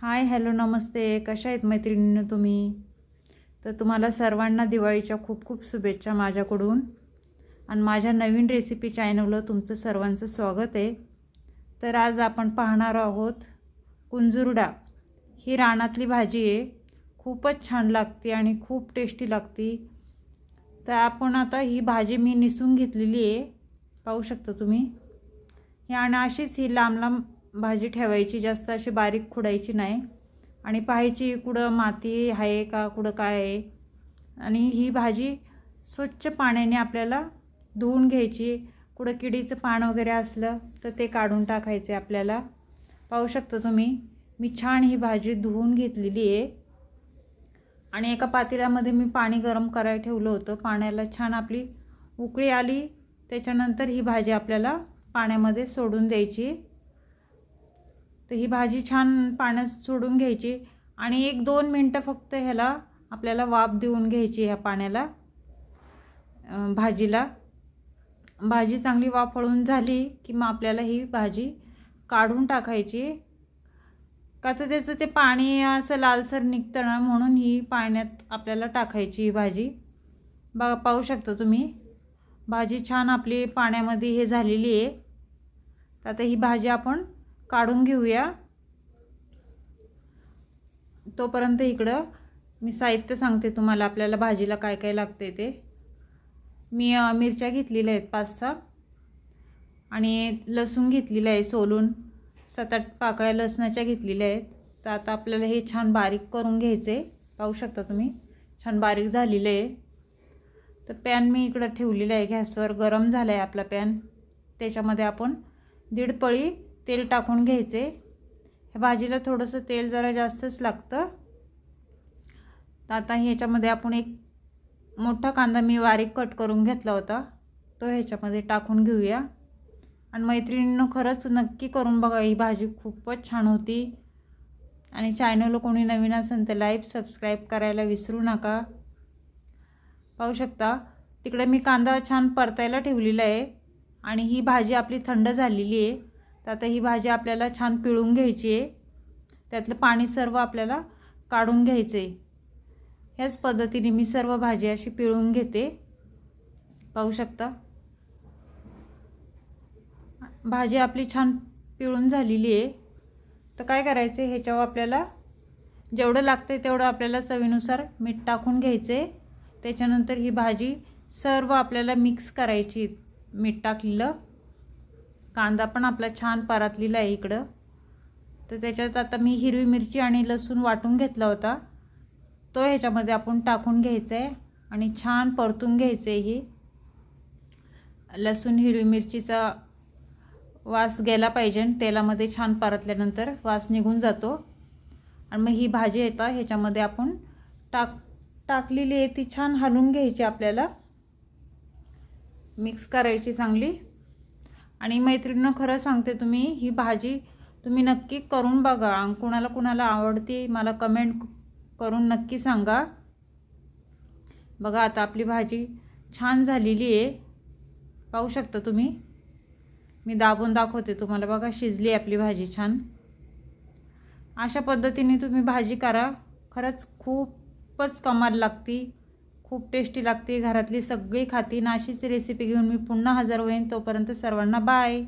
Hi hello नमस्ते, कशा आहेत मैत्रिणींनो तुम्ही? तर तुम्हाला सर्वांना दिवाळीच्या खूप खूप शुभेच्छा माझ्याकडून. आणि माझ्या नवीन रेसिपी चॅनलवर तुमचं सर्वांचं स्वागत आहे. तर आज आपण पाहणार आहोत कुंजुरडा. ही रानातली भाजी आहे, खूपच छान लागते आणि खूप टेस्टी लागते. तर आपण आता ही भाजी मी निसून घेतलेली आहे, पाहू शकता तुम्ही. ही आणि अशीच ही लांब लांब भाजी ठेवायची, जास्त अशी बारीक खुडायची नाही. आणि पाहायची कुठं माती आहे का, कुठं काय आहे. आणि ही भाजी स्वच्छ पाण्याने आपल्याला धुवून घ्यायची. कुठं किडीचं पान वगैरे असलं तर ते काढून टाकायचे आपल्याला. पाहू शकता तुम्ही, मी छान ही भाजी धुवून घेतलेली आहे. आणि एका पातेल्यामध्ये मी पाणी गरम करायला ठेवलं होतं. पाण्याला छान आपली उकळी आली, त्याच्यानंतर ही भाजी आपल्याला पाण्यामध्ये सोडून द्यायची. तर ही भाजी छान पाण्यात सोडून घ्यायची आणि 1-2 मिनटं फक्त ह्याला आपल्याला वाफ देऊन घ्यायची ह्या पाण्याला, भाजीला. भाजी चांगली वाफळून झाली की मग आपल्याला ही भाजी काढून टाकायची. का तर त्याचं ते पाणी असं लालसर निघतं ना, म्हणून ही पाण्यात आपल्याला टाकायची ही भाजी. बघा, पाहू शकता तुम्ही, भाजी छान आपली पाण्यामध्ये हे झालेली आहे. तर आता ही भाजी आपण काढून घेऊया. तोपर्यंत इकडं मी साहित्य सांगते तुम्हाला, आपल्याला भाजीला काय काय लागते ते. मी मिरच्या घेतलेल्या आहेत 5-6 आणि लसूण घेतलेला आहे सोलून. 7-8 पाकळ्या लसणाच्या घेतलेल्या आहेत. तर आता आपल्याला हे छान बारीक करून घ्यायचे. पाहू शकता तुम्ही, छान बारीक झालेलं आहे. तर पॅन मी इकडं ठेवलेला आहे गॅसवर, गरम झाला आहे आपला पॅन. त्याच्यामध्ये आपण 1.5 पळी तेल टाकून घ्यायचे. ह्या भाजीला थोडंसं तेल जरा जास्तच लागतं. तर आता ह्याच्यामध्ये आपण एक मोठा कांदा मी बारीक कट करून घेतला होता, तो ह्याच्यामध्ये टाकून घेऊया. आणि मैत्रिणींनो, खरंच नक्की करून बघा, ही भाजी खूपच छान होती. आणि चॅनलला कोणी नवीन असेल तर लाईक सबस्क्राईब करायला विसरू नका. पाहू शकता, तिकडे मी कांदा छान परतायला ठेवलेला आहे आणि ही भाजी आपली थंड झालेली आहे. तर आता ही भाजी आपल्याला छान पिळून घ्यायची आहे. त्यातलं पाणी सर्व आपल्याला काढून घ्यायचं आहे. ह्याच पद्धतीने मी सर्व भाजी अशी पिळून घेते. पाहू शकता, भाजी आपली छान पिळून झालेली आहे. तर काय करायचं, ह्याच्यावर आपल्याला जेवढं लागते तेवढं आपल्याला चवीनुसार मीठ टाकून घ्यायचे. त्याच्यानंतर ही भाजी सर्व आपल्याला मिक्स करायची. मीठ टाकलेलं, कांदा पण आपला छान परतलेला आहे इकडं. तर त्याच्यात आता मी हिरवी मिरची आणि लसूण वाटून घेतला होता, तो ह्याच्यामध्ये आपण टाकून घ्यायचा आहे आणि छान परतून घ्यायचं आहे. ही लसूण हिरवी मिरचीचा वास गेला पाहिजे. तेलामध्ये छान परतल्यानंतर वास निघून जातो. आणि मग ही भाजी येता ह्याच्यामध्ये आपण टाकलेली आहे, ती छान हलवून घ्यायची, आपल्याला मिक्स करायची चांगली. आणि मैत्रिणींनो, खरं सांगते, तुम्ही ही भाजी तुम्ही नक्की करून बघा. आणि कुणाला आवडते मला कमेंट करून नक्की सांगा. बघा, आता आपली भाजी छान झालेली आहे. पाहू शकता तुम्ही, मी दाबून दाखवते तुम्हाला. बघा, शिजली आपली भाजी छान. अशा पद्धतीने तुम्ही भाजी करा, खरंच खूपच कमाल लागते, खूप टेस्टी लागते. घरातली सगळी खाती. अशीच रेसिपी घेऊन मी पुन्हा हजर होईन. तोपर्यंत सर्वांना बाय.